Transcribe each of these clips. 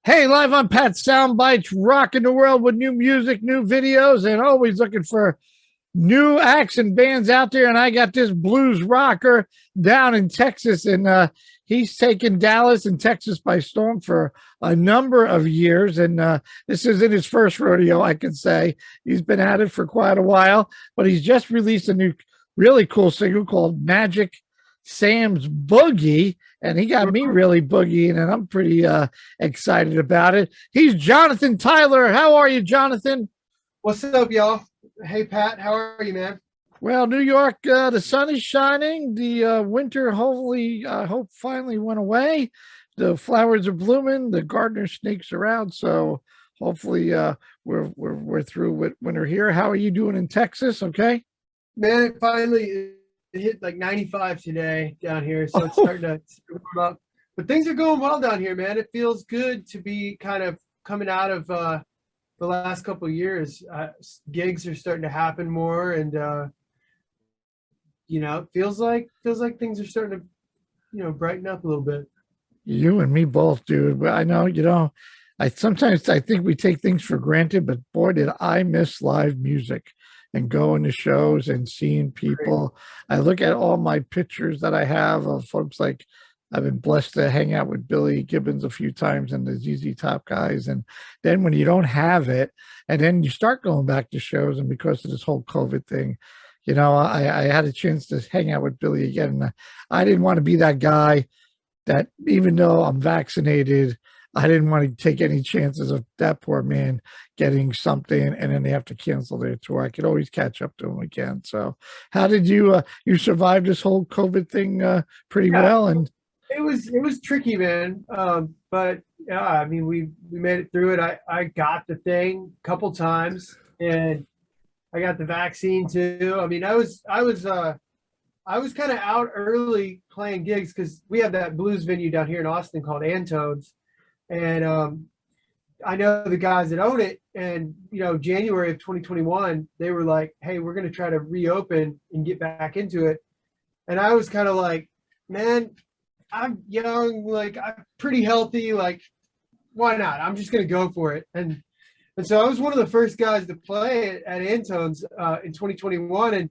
Hey, live on Pat Soundbytes, rocking the world with new music, new videos, and always looking for new acts and bands out there. And I got this blues rocker down in Texas, and he's taken Dallas and Texas by storm for a number of years. And this isn't his first rodeo, I could say. He's been at it for quite a while, but he's just released a new, really cool single called Magic Sam's Boogie. And he got me really boogieing, and I'm pretty excited about it. He's Jonathan Tyler. How are you, Jonathan? What's up, y'all? Hey, Pat, how are you, man? Well, New York, the sun is shining. The winter, hopefully, hope finally went away. The flowers are blooming. The gardener snakes around. So hopefully, we're through with winter here. How are you doing in Texas? Okay. Man, it hit like 95 today down here, so it's starting to warm up. But things are going well down here, man. It feels good to be kind of coming out of the last couple of years. Gigs are starting to happen more, and it feels like things are starting to brighten up a little bit. You and me both, dude. But I know, I sometimes I think we take things for granted, but boy, did I miss live music and going to shows and seeing people. I look at all my pictures that I have of folks like I've been blessed to hang out with Billy Gibbons a few times and the ZZ Top guys. And then when you don't have it, and then you start going back to shows, and because of this whole COVID thing, I had a chance to hang out with Billy again. And I didn't want to be that guy that, even though I'm vaccinated, I didn't want to take any chances of that poor man getting something and then they have to cancel their tour. I could always catch up to him again. So how did you survive this whole COVID thing pretty Yeah, well? And it was tricky, man. But yeah, I mean, we made it through it. I got the thing a couple times, and I got the vaccine too. I mean, I was kind of out early playing gigs because we have that blues venue down here in Austin called Antone's. And I know the guys that own it, and January of 2021, they were like, "Hey, we're going to try to reopen and get back into it." And I was kind of like, "Man, I'm young, like I'm pretty healthy, like why not? I'm just going to go for it." And so I was one of the first guys to play at Antone's in 2021, and it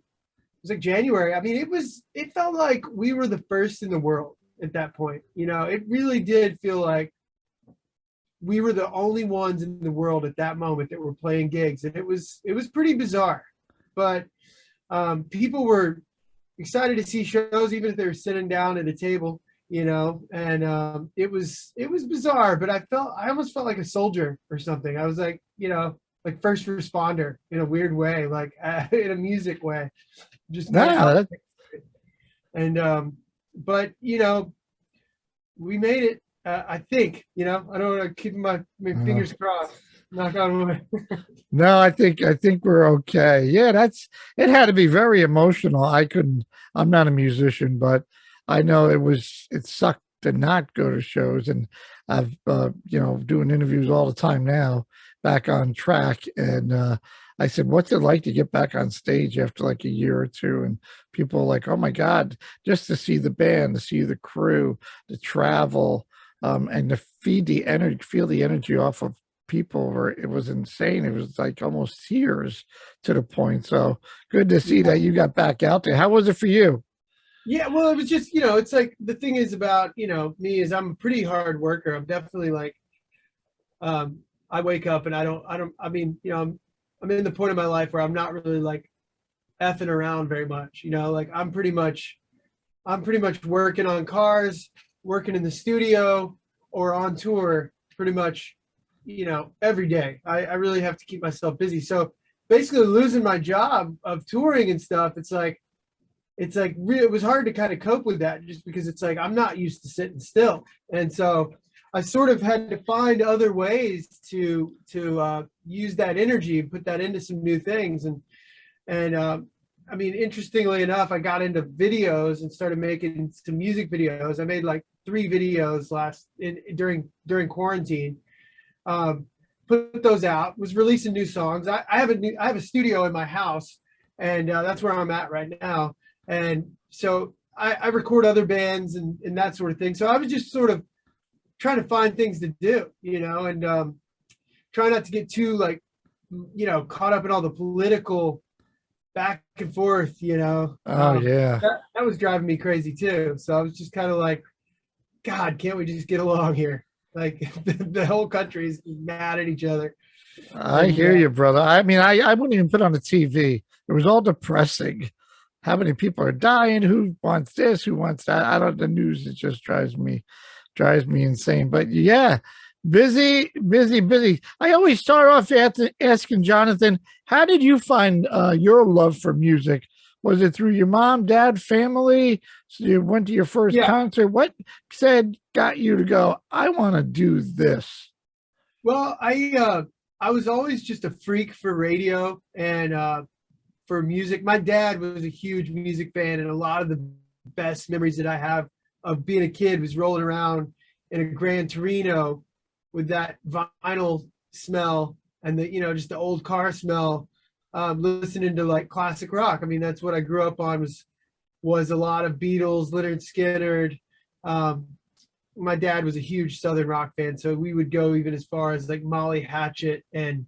was like January. I mean, it felt like we were the first in the world at that point. It really did feel like we were the only ones in the world at that moment that were playing gigs, and it was pretty bizarre. But people were excited to see shows, even if they were sitting down at a table, and it was bizarre. But I almost felt like a soldier or something. I was like first responder in a weird way, like in a music way, just kind of no, out. And but we made it. I think, I don't want to keep my fingers crossed. Knock on wood. no, I think we're okay. Yeah, it had to be very emotional. I'm not a musician, but I know it sucked to not go to shows. And I've doing interviews all the time now, back on track. And I said, what's it like to get back on stage after like a year or two? And people are like, oh my God, just to see the band, to see the crew, to travel, and to feel the energy off of people, or it was insane. It was like almost tears to the point. So good to see that you got back out there. How was it for you? Yeah, well, it was just, it's like the thing is about, me is I'm a pretty hard worker. I'm definitely like, I wake up and I mean, I'm in the point of my life where I'm not really like effing around very much, like I'm pretty much working on cars, working in the studio, or on tour pretty much, every day. I really have to keep myself busy. So basically losing my job of touring and stuff, it was hard to kind of cope with that, just because it's like I'm not used to sitting still. And so I sort of had to find other ways to use that energy and put that into some new things. And I mean, interestingly enough, I got into videos and started making some music videos. I made like 3 videos during quarantine. Put those out. Was releasing new songs. I have a studio in my house, and that's where I'm at right now. And so I record other bands and that sort of thing. So I was just sort of trying to find things to do, and try not to get too like, caught up in all the political back and forth, Oh yeah. that was driving me crazy too. So I was just kind of like, God, can't we just get along here? Like the whole country is mad at each other. I And hear you, brother. I mean, I wouldn't even put on the TV. It was all depressing. How many people are dying? Who wants this? Who wants that? I don't. The news, it just drives me insane. But yeah, busy, busy, busy. I always start off asking Jonathan, how did you find your love for music? Was it through your mom, dad, family? So you went to your first yeah, concert. What got you to go, I want to do this? well, I was always just a freak for radio and for music. My dad was a huge music fan, and a lot of the best memories that I have of being a kid was rolling around in a Gran Torino with that vinyl smell and the, just the old car smell, listening to like classic rock. I mean, that's what I grew up on, was a lot of Beatles, Lynyrd Skynyrd. My dad was a huge Southern rock fan, so we would go even as far as like Molly Hatchet and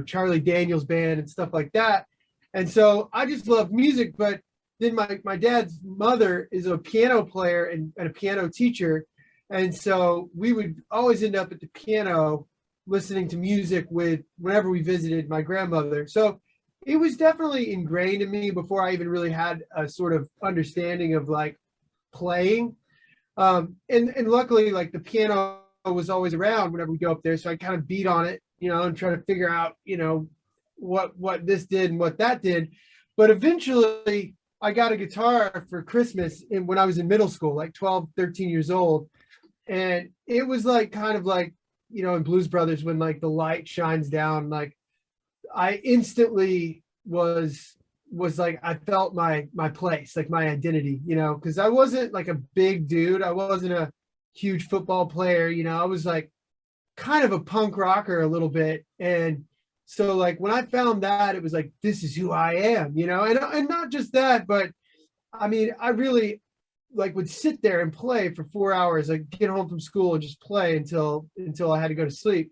Charlie Daniels band and stuff like that. And so I just love music. But then my dad's mother is a piano player and a piano teacher, and so we would always end up at the piano listening to music with whenever we visited my grandmother. So it was definitely ingrained in me before I even really had a sort of understanding of like playing. And luckily, like the piano was always around whenever we go up there, so I kind of beat on it, and try to figure out, what this did and what that did. But eventually, I got a guitar for Christmas when I was in middle school, like 12, 13 years old, and it was like kind of like, in Blues Brothers when like the light shines down, like I instantly was like, I felt my place, like my identity, because I wasn't like a big dude. I wasn't a huge football player, I was like kind of a punk rocker a little bit. And so like when I found that, it was like, this is who I am, and not just that, but I mean, I really like would sit there and play for 4 hours, like get home from school and just play until I had to go to sleep.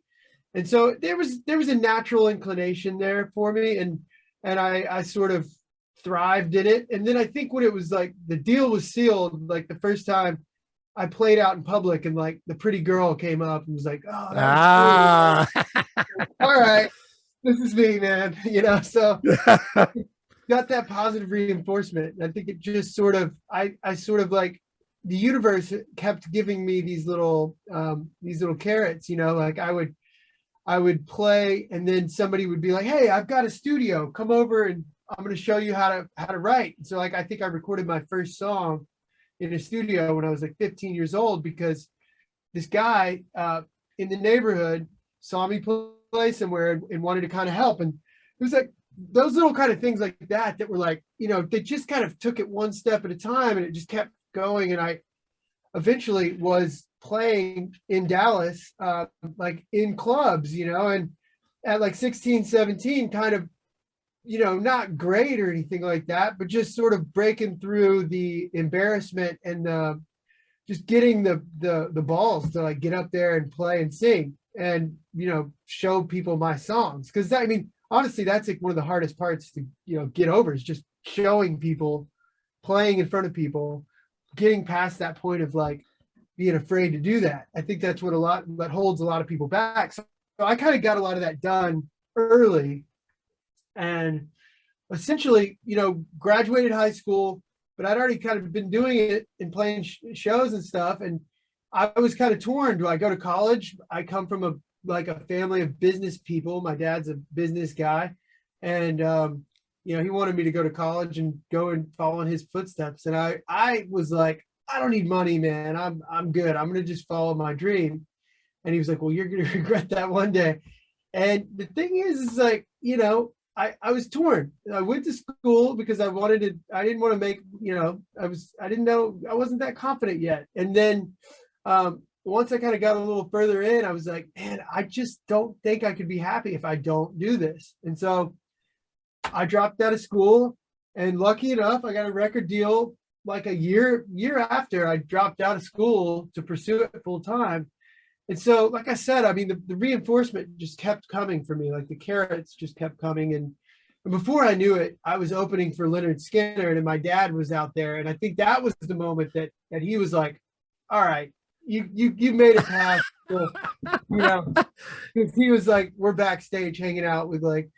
And so there was a natural inclination there for me, and I sort of thrived in it. And then I think when it was like the deal was sealed, like the first time I played out in public and like the pretty girl came up and was like, oh, that was cool. All right, this is me, man. So got that positive reinforcement. I think it just sort of, I sort of like the universe kept giving me these little carrots, like I would play and then somebody would be like, hey, I've got a studio, come over and I'm going to show you how to write. So like, I think I recorded my first song in a studio when I was like 15 years old, because this guy in the neighborhood saw me play somewhere and wanted to kind of help. And it was like those little kind of things like that were like, they just kind of took it one step at a time and it just kept going. And I eventually was playing in Dallas, like in clubs, and at like 16, 17, kind of, not great or anything like that, but just sort of breaking through the embarrassment and just getting the balls to like get up there and play and sing and, show people my songs. Cause I mean, honestly, that's like one of the hardest parts to, get over, is just showing people, playing in front of people, getting past that point of like being afraid to do that. I think that's that holds a lot of people back. So I kind of got a lot of that done early, and essentially, graduated high school, but I'd already kind of been doing it and playing shows and stuff. And I was kind of torn. Do I go to college? I come from a family of business people. My dad's a business guy, and he wanted me to go to college and go and follow in his footsteps. And I was like, I don't need money, man. I'm good. I'm gonna just follow my dream. And he was like, well, you're gonna regret that one day. And the thing is like, I was torn. I went to school because I didn't want to make, I didn't know, I wasn't that confident yet. And then once I kind of got a little further in, I was like, man, I just don't think I could be happy if I don't do this. And so I dropped out of school, and lucky enough, I got a record deal like a year after I dropped out of school to pursue it full time. And so, like I said, I mean, the reinforcement just kept coming for me. Like the carrots just kept coming. And before I knew it, I was opening for Leonard Skinner, and my dad was out there. And I think that was the moment that he was like, all right, you made it past the, you know, because he was like, we're backstage hanging out with like,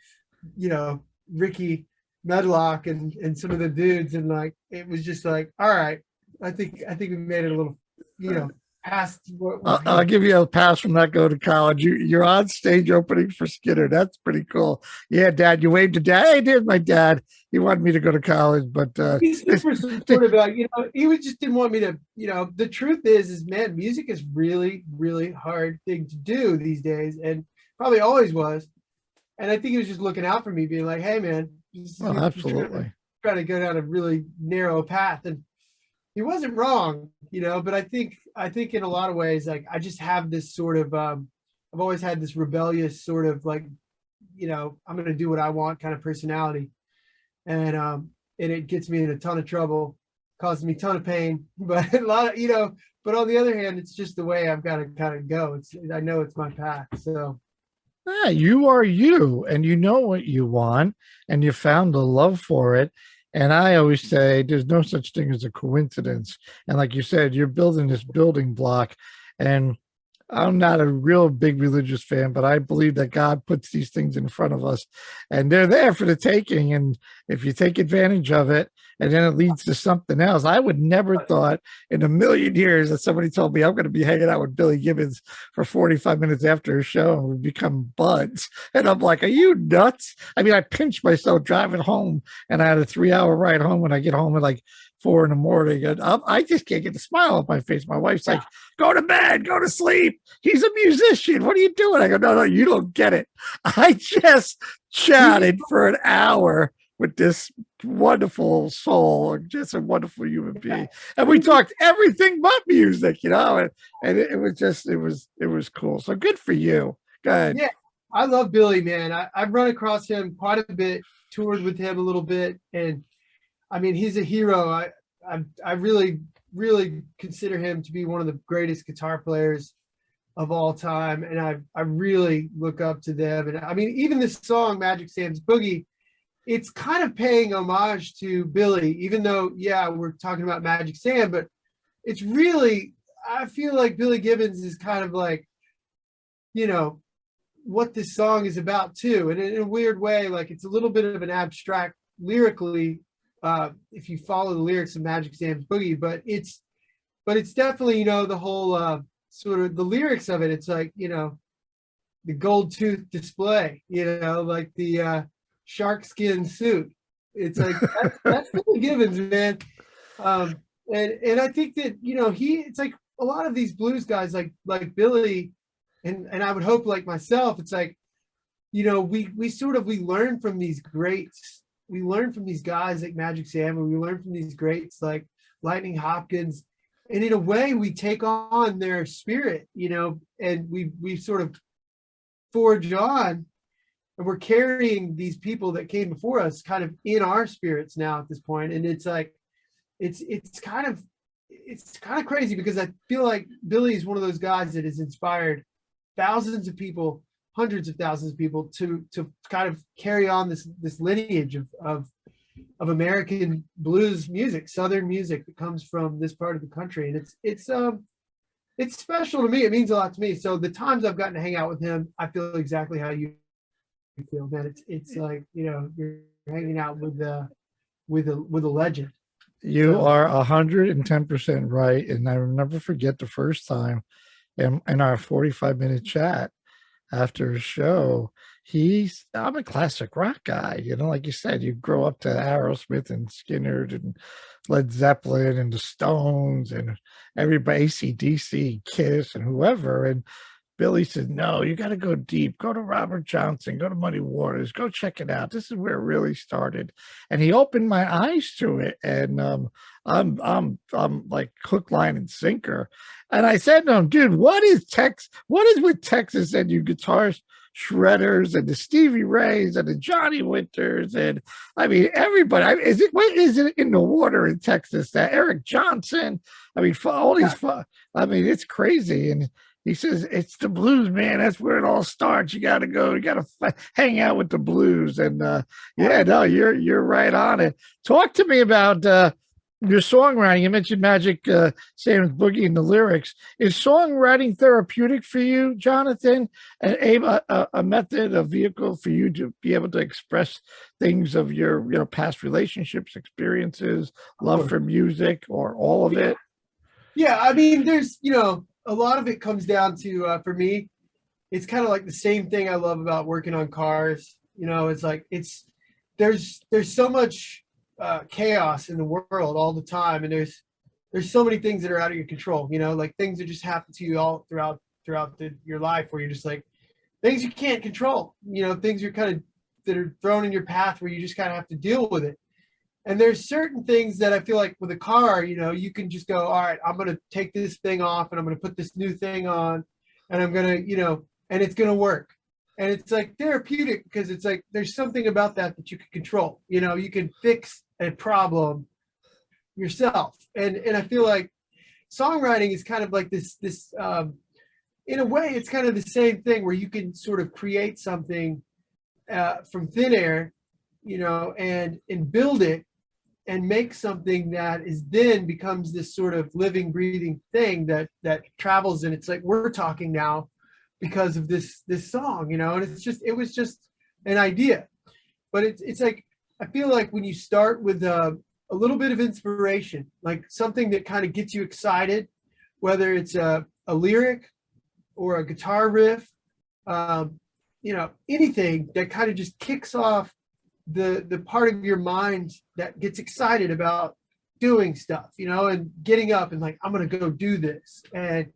you know, Ricky Medlock and some of the dudes. And like, it was just like, all right, I think we made it a little, you know, past what I'll give you a pass from that. Go to college. You're on stage opening for Skinner. That's pretty cool. Yeah, Dad, you waved to Dad. Hey, there's my dad. He wanted me to go to college, but he's super supportive about, you know, he was just didn't want me to, you know, the truth is man, music is really, really hard thing to do these days, and probably always was. And I think he was just looking out for me, being like, hey man, absolutely trying to go down a really narrow path. And he wasn't wrong, you know, but I think in a lot of ways, like I just have this sort of I've always had this rebellious sort of like, you know, I'm gonna do what I want kind of personality. And it gets me in a ton of trouble, causes me a ton of pain, but a lot of, you know, but on the other hand, it's just the way I've got to kind of go. I know it's my path. So yeah, you are you, and you know what you want, and you found a love for it. And I always say there's no such thing as a coincidence. And like you said, you're building this building block. And I'm not a real big religious fan, but I believe that God puts these things in front of us and they're there for the taking. And if you take advantage of it, and then it leads to something else. I would never thought in a million years that somebody told me I'm going to be hanging out with Billy Gibbons for 45 minutes after a show and we become buds. And I'm like, are you nuts? I mean, I pinched myself driving home, and I had a 3-hour ride home when I get home at like 4 in the morning. And I just can't get the smile off my face. My wife's like, go to bed, go to sleep. He's a musician. What are you doing? I go, no, you don't get it. I just chatted for an hour with this wonderful soul, just a wonderful human being. And we talked everything but music, you know, and it was cool. So good for you. Go ahead. Yeah, I love Billy, man. I've run across him quite a bit, toured with him a little bit. And I mean, he's a hero. I really, really consider him to be one of the greatest guitar players of all time. And I really look up to them. And I mean, even this song, Magic Sam's Boogie, it's kind of paying homage to Billy, even though, yeah, we're talking about Magic Sam, but it's really, I feel like Billy Gibbons is kind of like, you know, what this song is about too. And in a weird way, like it's a little bit of an abstract lyrically, if you follow the lyrics of Magic Sam's Boogie, but it's definitely, you know, the whole sort of the lyrics of it. It's like, you know, the gold tooth display, you know, like the shark skin suit. It's like that's Billy Gibbons, man. And I think that, you know, it's like a lot of these blues guys like Billy, and I would hope like myself, it's like, you know, we learn from these greats. We learn from these guys like Magic Sam, and we learn from these greats like Lightning Hopkins. And in a way, we take on their spirit, you know, and we sort of forge on. And we're carrying these people that came before us kind of in our spirits now at this point. And it's like, it's kind of crazy, because I feel like Billy is one of those guys that has inspired thousands of people, hundreds of thousands of people to kind of carry on this lineage of American blues music, Southern music that comes from this part of the country. And it's special to me. It means a lot to me. So the times I've gotten to hang out with him, I feel exactly how you feel, man. It's like, you know, you're hanging out with a legend. You are 110% right. And I will never forget the first time in our 45-minute chat after a show. I'm a classic rock guy, you know, like you said, you grow up to Aerosmith and Skinner and Led Zeppelin and the Stones and everybody, AC/DC, Kiss and whoever. And Billy said, no, you got to go deep. Go to Robert Johnson, go to Muddy Waters, go check it out. This is where it really started. And he opened my eyes to it. And I'm like hook, line, and sinker. And I said to him, dude, what is with Texas and you guitar Shredders and the Stevie Rays and the Johnny Winters. And I mean, everybody. What is it in the water in Texas? That Eric Johnson. I mean, all these, I mean, it's crazy. And he says, it's the blues, man. That's where it all starts. You got to go. You got to hang out with the blues. And yeah, no, you're right on it. Talk to me about your songwriting. You mentioned Magic, same as Boogie and the lyrics. Is songwriting therapeutic for you, Jonathan? And a method, a vehicle for you to be able to express things of your, past relationships, experiences, love for music, or all of it? Yeah, I mean, there's, a lot of it comes down to, for me, it's kind of like the same thing I love about working on cars. It's like, there's so much chaos in the world all the time, and there's so many things that are out of your control, like things that just happen to you all throughout your life, where you're just like, things you can't control, things you're kind of that are thrown in your path, where you just kind of have to deal with it. And there's certain things that I feel like with a car, you can just go, all right, I'm going to take this thing off and I'm going to put this new thing on, and I'm going to, and it's going to work. And it's like therapeutic, because it's like, there's something about that you can control. You can fix a problem yourself. And I feel like songwriting is kind of like this, in a way, it's kind of the same thing, where you can sort of create something from thin air, and build it and make something that is then becomes this sort of living, breathing thing that travels. And it's like, we're talking now because of this song, and it was just an idea. But it's like, I feel like when you start with a little bit of inspiration, like something that kind of gets you excited, whether it's a lyric or a guitar riff, anything that kind of just kicks off the part of your mind that gets excited about doing stuff, and getting up and like, I'm going to go do this. And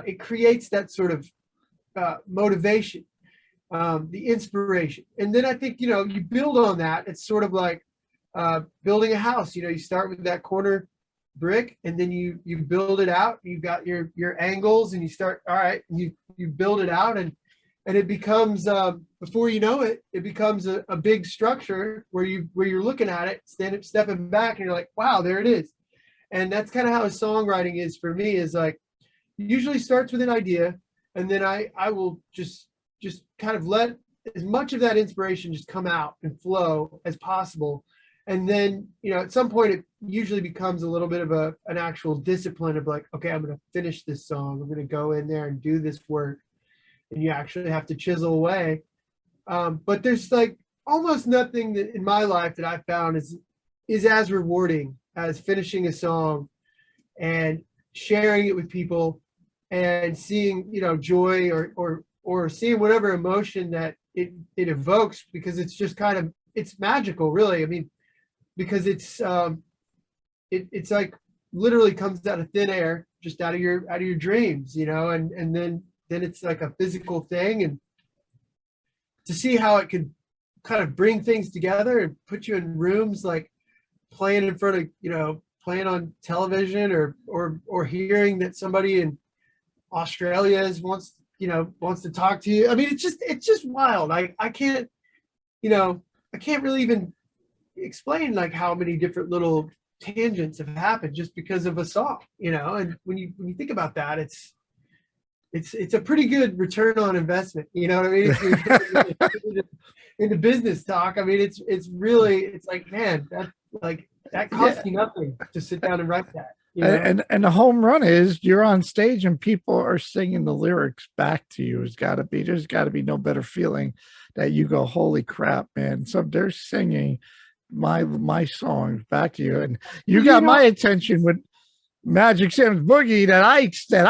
it creates that sort of motivation, the inspiration. And then I think, you build on that. It's sort of like building a house. You start with that corner brick, and then you build it out. You've got your angles, and you start, all right, and you build it out, and it becomes, before you know it, it becomes a big structure where you're looking at it, stepping back, and you're like, wow, there it is. And that's kind of how songwriting is for me, is like, usually starts with an idea, and then I will just kind of let as much of that inspiration just come out and flow as possible. And then, at some point it usually becomes a little bit of an actual discipline of like, okay, I'm going to finish this song. I'm going to go in there and do this work. And you actually have to chisel away. But there's like almost nothing that in my life that I found is as rewarding as finishing a song and sharing it with people and seeing, joy or seeing whatever emotion that it evokes, because it's just kind of, it's magical, really. I mean, because it's like literally comes out of thin air, just out of your dreams, and then it's like a physical thing. And to see how it could kind of bring things together and put you in rooms, like playing in front of, playing on television, or hearing that somebody in Australia wants to talk to you. I mean, it's just wild. I can't really even explain like how many different little tangents have happened just because of a song, and when you think about that, it's a pretty good return on investment, you know what I mean? Into business talk, I mean, it's really, it's like, man, that costs you nothing to sit down and write that. And the home run is you're on stage and people are singing the lyrics back to you. There's got to be no better feeling that you go, holy crap, man. So they're singing my songs back to you, and you got my attention with Magic Sam's Boogie that I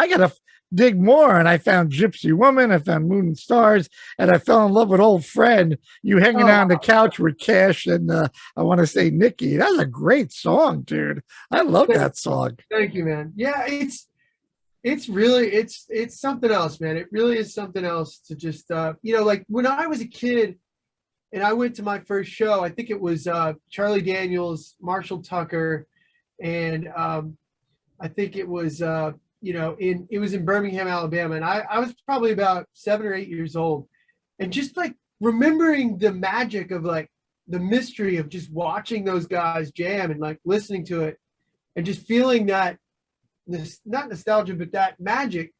gotta dig more. And I found Gypsy Woman, I found Moon and Stars, and I fell in love with Old Friend. You hanging out on the couch with Cash and I want to say Nikki. That's a great song, dude. I love that song. Thank you, man. Yeah, it's really it's something else, man. It really is something else to just like when I was a kid and I went to my first show, I think it was Charlie Daniels, Marshall Tucker, and I think it was it was in Birmingham, Alabama, and I was probably about 7 or 8 years old, and just like remembering the magic of like the mystery of just watching those guys jam and like listening to it and just feeling that this not nostalgia but that magic.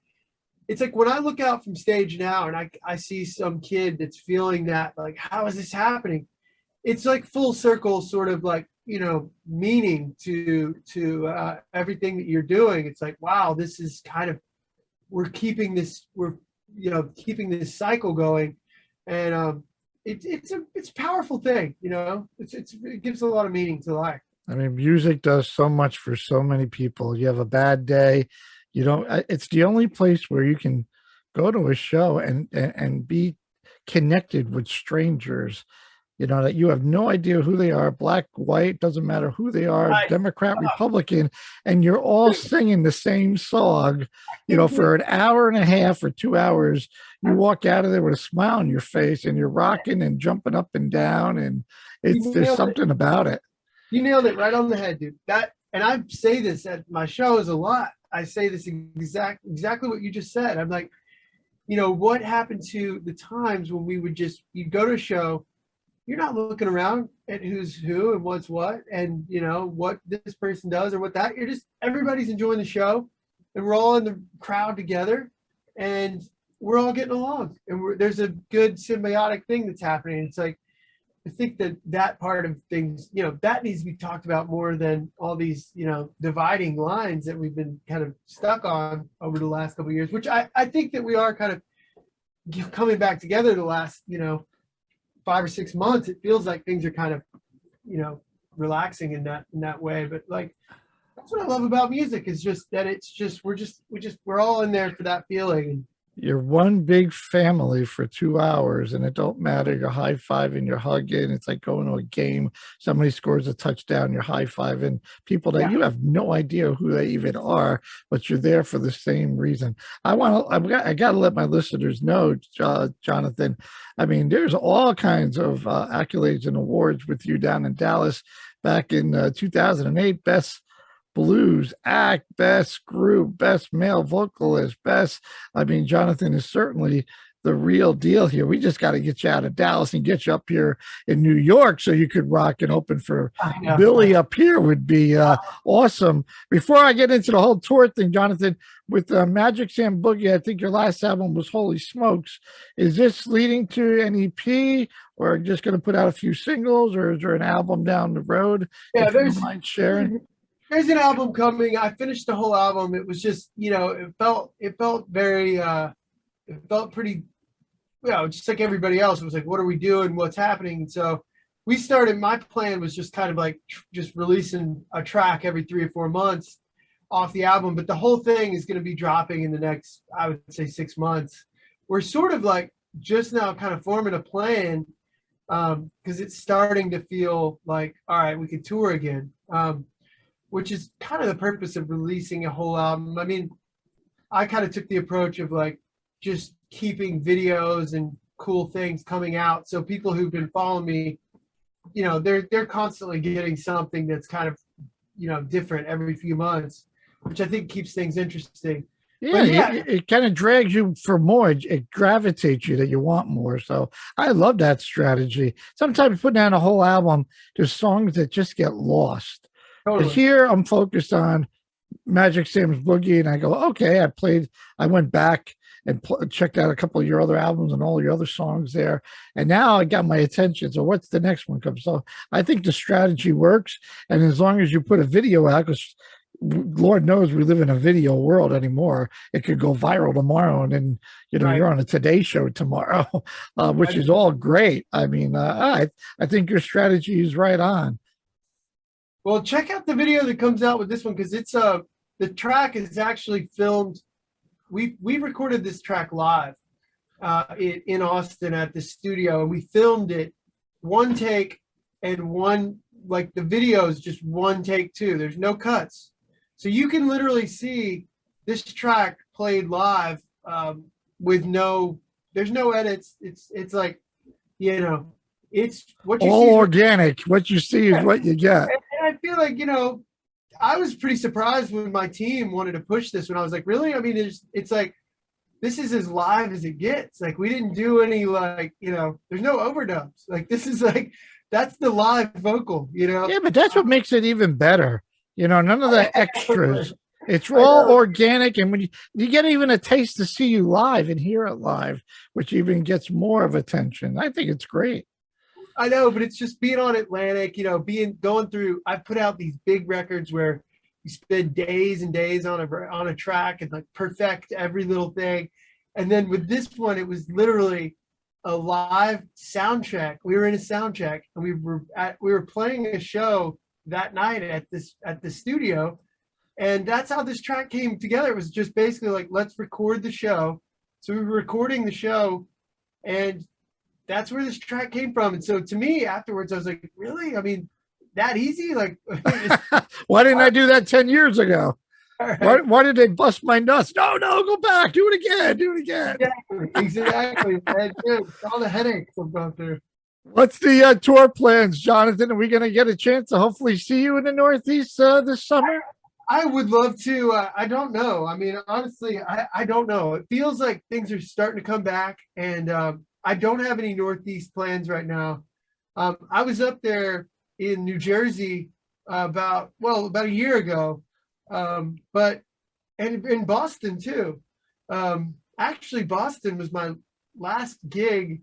It's like when I look out from stage now and I see some kid that's feeling that, like, how is this happening? It's like full circle sort of like, you know, meaning to everything that you're doing. It's like, wow, this is kind of, we're keeping this, we're, you know, keeping this cycle going. And it's a powerful thing, you know. It gives a lot of meaning to life. I mean, music does so much for so many people. You have a bad day, you don't. It's the only place where you can go to a show and be connected with strangers. You know that you have no idea who they are, black, white, doesn't matter who they are, Right. Democrat, Republican, and you're all singing the same song. You know, for an hour and a half or 2 hours, you walk out of there with a smile on your face, and you're rocking and jumping up and down, and there's something about it. You nailed it right on the head, dude. That, and I say this at my shows a lot. I say this exactly what you just said. I'm like, you know, what happened to the times when we would just, you'd go to a show, you're not looking around at who's who and what's what, and you know what this person does or what that. You're just, everybody's enjoying the show, and we're all in the crowd together, and we're all getting along, and there's a good symbiotic thing that's happening. It's like, I think that part of things, you know, that needs to be talked about more than all these, you know, dividing lines that we've been kind of stuck on over the last couple of years, which I think that we are kind of coming back together the last, you know, 5 or 6 months. It feels like things are kind of, you know, relaxing in that way. But like, that's what I love about music, is just that it's just, we're all in there for that feeling. You're one big family for 2 hours, and it don't matter. You're high-fiving, you're hugging. It's like going to a game. Somebody scores a touchdown, you're high-fiving people that you have no idea who they even are, but you're there for the same reason. I got to let my listeners know, Jonathan. I mean, there's all kinds of accolades and awards with you down in Dallas back in 2008. Best blues act, best group, best male vocalist, best. I mean, Jonathan is certainly the real deal here. We just got to get you out of Dallas and get you up here in New York so you could rock and open for Billy up here would be awesome. Before I get into the whole tour thing, Jonathan, with Magic Sam Boogie, I think your last album was Holy Smokes. Is this leading to an EP, or just going to put out a few singles, or is there an album down the road? Yeah, if you don't mind sharing. There's an album coming. I finished the whole album. It was just, you know, it felt very, it felt pretty, you know, just like everybody else. It was like, what are we doing? What's happening? And so we started, my plan was just kind of like just releasing a track every 3 or 4 months off the album. But the whole thing is going to be dropping in the next, I would say, 6 months. We're sort of like just now kind of forming a plan, because it's starting to feel like, all right, we could tour again. Which is kind of the purpose of releasing a whole album. I mean, I kind of took the approach of like just keeping videos and cool things coming out. So people who've been following me, you know, they're constantly getting something that's kind of, you know, different every few months, which I think keeps things interesting. Yeah, it kind of drags you for more. It gravitates you that you want more. So I love that strategy. Sometimes putting down a whole album, there's songs that just get lost. Totally. Here I'm focused on Magic Sam's Boogie, and I go, okay, I went back and checked out a couple of your other albums and all your other songs there, and now I got my attention. So what's the next one comes? So I think the strategy works, and as long as you put a video out, because Lord knows we live in a video world anymore, it could go viral tomorrow, and then you're on a Today Show tomorrow, which is all great. I mean, I think your strategy is right on. Well, check out the video that comes out with this one, because it's the track is actually filmed. We recorded this track live in Austin at the studio, and we filmed it one take, and one, like, the video is just one take too. There's no cuts, so you can literally see this track played live with there's no edits. It's like, you know, it's what you all see organic. What you see is what you get. And I feel like, you know, I was pretty surprised when my team wanted to push this, when I was like, really? I mean, it's like, this is as live as it gets. Like we didn't do any like, there's no overdubs. Like this is like that's the live vocal, Yeah, but that's what makes it even better. None of the extras. It's all organic, and when you get even a taste to see you live and hear it live, which even gets more of attention. I think it's great. I know, but it's just being on Atlantic, going through. I've put out these big records where you spend days and days on a track and like perfect every little thing, and then with this one, it was literally a live sound check. We were in a sound check, and we were playing a show that night at the studio, and that's how this track came together. It was just basically like, let's record the show. So we were recording the show, and that's where this track came from. And so to me afterwards, I was like, really? I mean, that easy? Like, why didn't I do that 10 years ago? right. Why did they bust my nuts? No, go back. Do it again. Do it again. Exactly. Man, dude, all the headaches I'm going through. What's the tour plans, Jonathan? Are we going to get a chance to hopefully see you in the Northeast this summer? I would love to. I don't know. I mean, honestly, I don't know. It feels like things are starting to come back, and I don't have any Northeast plans right now. I was up there in New Jersey about a year ago, but and in Boston too. Actually, Boston was my last gig,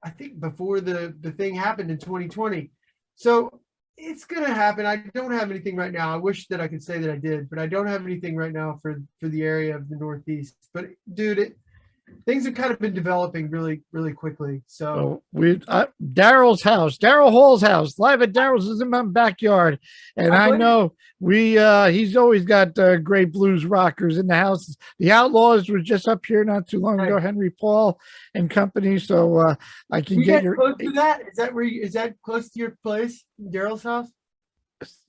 I think, before the thing happened in 2020. So it's gonna happen. I don't have anything right now. I wish that I could say that I did, but I don't have anything right now for the area of the Northeast. But dude, things have kind of been developing really, really quickly. So Daryl's house, Daryl Hall's house, live at Daryl's is in my backyard, and I know he's always got great blues rockers in the house. The Outlaws was just up here not too long ago, Henry Paul and company. So I can get your close to that. Is that close to your place, Daryl's house?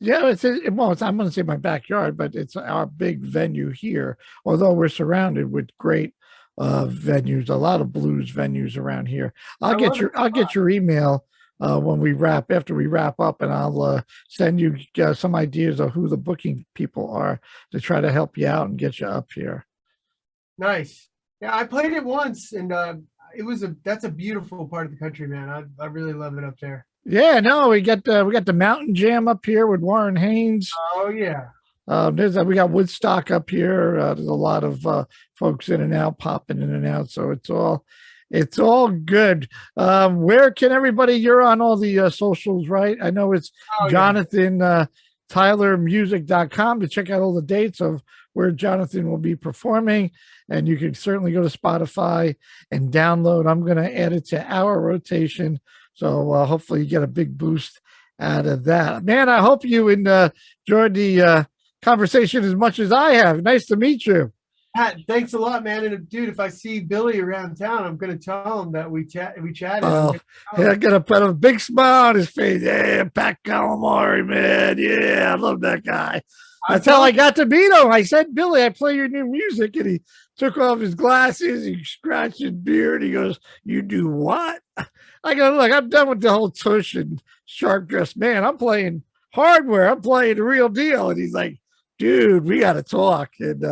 Yeah, I'm going to say my backyard, but it's our big venue here. Although we're surrounded with great venues, a lot of blues venues around here. I'll get your email when after we wrap up, and I'll send you some ideas of who the booking people are to try to help you out and get you up here. Nice. Yeah, I played it once, and that's a beautiful part of the country, man. I really love it up there. Yeah, no, we got the Mountain Jam up here with Warren Haynes. Oh yeah. We got Woodstock up here. There's a lot of folks in and out, popping in and out. So it's all good. Where can everybody? You're on all the socials, right? I know it's Jonathan TylerMusic.com to check out all the dates of where Jonathan will be performing, and you can certainly go to Spotify and download. I'm going to add it to our rotation, so hopefully you get a big boost out of that. Man, I hope you enjoyed the conversation as much as I have. Nice to meet you. Pat, thanks a lot, man. And dude, if I see Billy around town, I'm gonna tell him that we chatted. Oh, I'm gonna put a big smile on his face. Yeah, Pat Calamari, man. Yeah, I love that guy. That's how I got to meet him. I said, Billy, I play your new music, and he took off his glasses, he scratched his beard, he goes, "You do what?" I go, "Look, I'm done with the whole tush and sharp dressed man. I'm playing hardware. I'm playing the real deal." And he's like, "Dude, we got to talk." And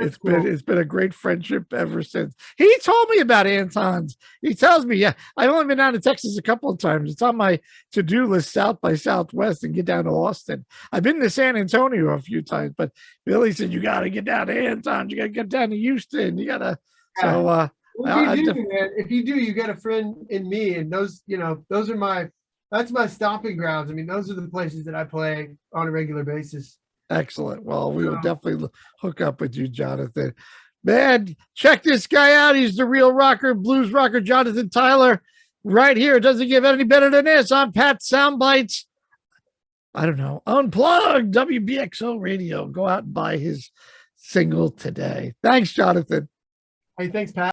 it's been a great friendship ever since. He told me about Anton's. He tells me, yeah, I've only been down to Texas a couple of times. It's on my to-do list, South by Southwest, and get down to Austin. I've been to San Antonio a few times, but Billy said, you got to get down to Anton. You got to get down to Houston. You got to. So if you do, you got a friend in me, and those are that's my stomping grounds. I mean, those are the places that I play on a regular basis. Excellent. Well, we will definitely hook up with you, Jonathan. Man, check this guy out. He's the real rocker, blues rocker, Jonathan Tyler, right here. It doesn't get any better than this. I'm Pat Soundbytes. I don't know. Unplugged, WBXO Radio. Go out and buy his single today. Thanks, Jonathan. Hey, thanks, Pat.